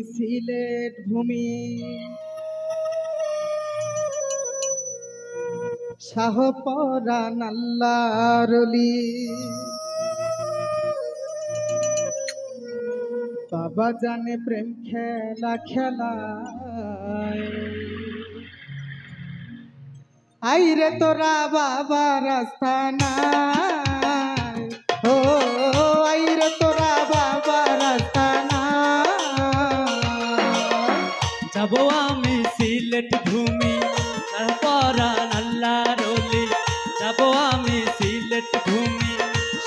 সিলেট ভূমি শাহপরান আল্লাহর ওলি বাবা জানে প্রেম খেলা খেলায় আইরে তোরা বাবা রাস্তা নাই ও আইরে তোরা বাবা রাস্তা নাই যাব আমি সিলেট ভূমি শাহপরান আল্লাহর ওলি যাব আমি সিলেট ভূমি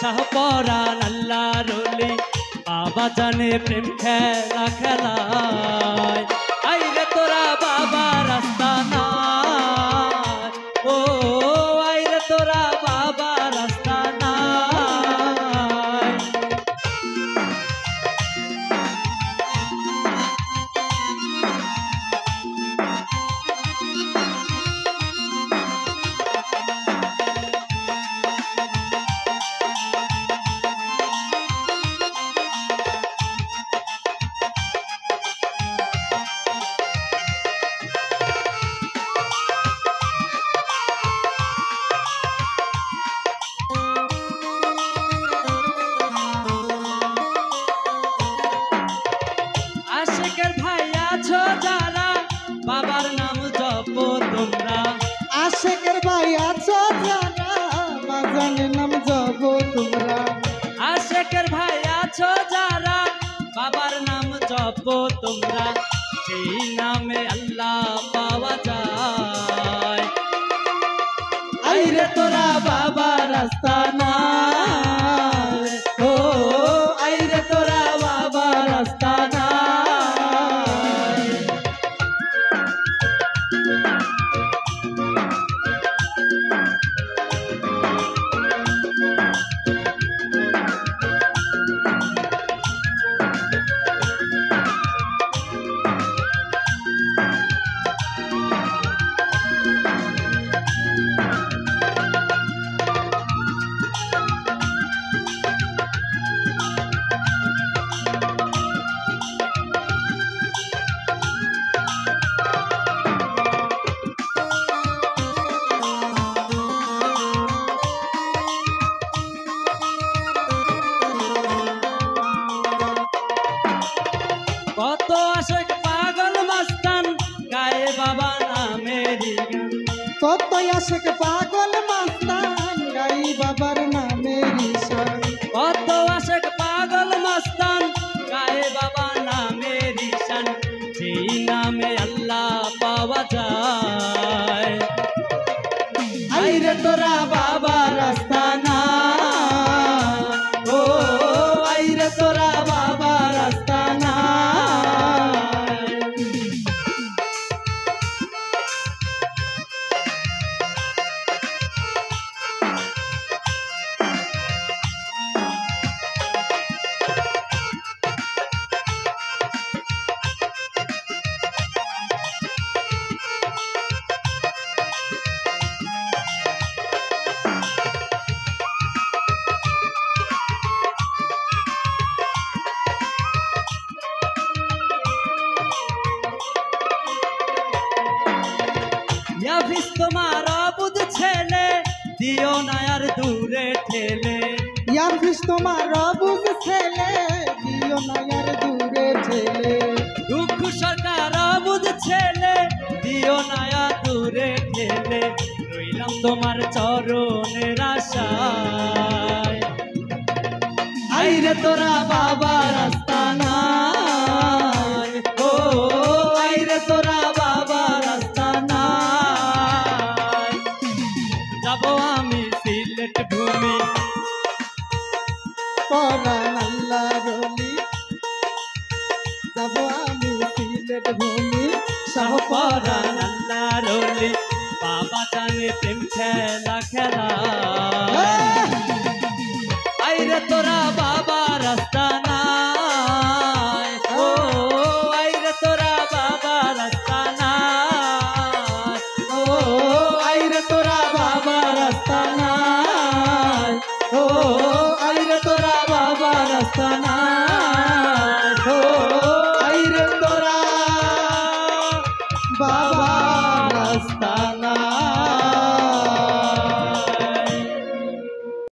শাহপরান আল্লাহর ওলি বাবা জানে প্রেম খেলা খেলায় আইরে তোরা বাবা রাস্তা নাই ও আইরে তোরা বাবা রাস্তা নাই আশেকের ভাই আছো যারা বাবার নাম জপো তোমরা আশেকের ভাই আছো যারা বাজানের নাম জপ তোমরা আশেকের ভাই আছো যারা বাবার নাম জপো তোমরা সেই নামে আল্লাহ পাওয়া যায় আইরে তোরা বাবা রাস্তা নাই ও আইরে তোরা বাবা রাস্তা নাই কত আশেক পাগল মাস্তান গায়ে বাবা নামেরই গান কত আশেক পাগল মাস্তান গাই বাবার নামের ঈশান কত আশেক পাগল মাস্তান গায়ে বাবা নামেরই শান সেই নামে আল্লাহ পাওয়া যায় আইরে তোরা বাবা রাস্তা নাই ও আইরে তোরা বাবা রাস্তা নাই ইয়াফিস তোমার অবুধ ছেলে দিও না আর দূরে ঠেলে ইয়াফিস তোমার বুঝ ছেলে দিও না আর দূরে ঠেলে দুঃখ সরকার অবুধ ছেলে দিও না আর দূরে ঠেলে রইলাম তোমার চরণের আশায় আইরে তোরা বাবা রাস্তা নাই ও আইরে তোরা বাবা রাস্তা নাই যাব আমি সিলেট ভূমি পরান আল্লাহর ওলি যাব আমি সিলেট ভূমি শাহপরান আল্লাহর ওলি বাবা জানে প্রেম খেলা খেলা আইরে তোরা বাবা রাস্তা নাই ও আইরে তোরা বাবা রাস্তা নাই ও আইরে তোরা বাবা রাস্তা নাই ও আইরে তোরা বাবা রাস্তা নাই ও আইরে তোরা আস্তানা